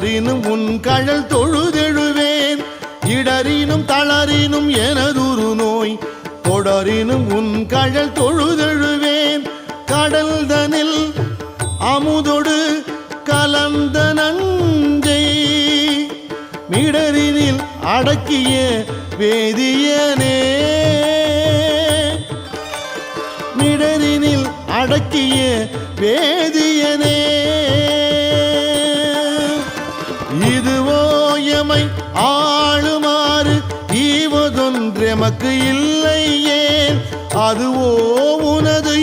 தொடரினும் உன் கழல் தொழுதெழுவேன் இடரினும் தளரினும் எனதுரு நோய் தொடரினும் உன் கழல் தொழுதெழுவேன் கடல்தனில் அமுதொடு கலந்த நஞ்சை மிடரினில் அடக்கிய வேதியனே மிடரினில் அடக்கிய வேதியனே இதுவோ எமை ஆளுமாறு ஈவதொன்றெமக்கு இல்லை ஏன் அதுவோ உனது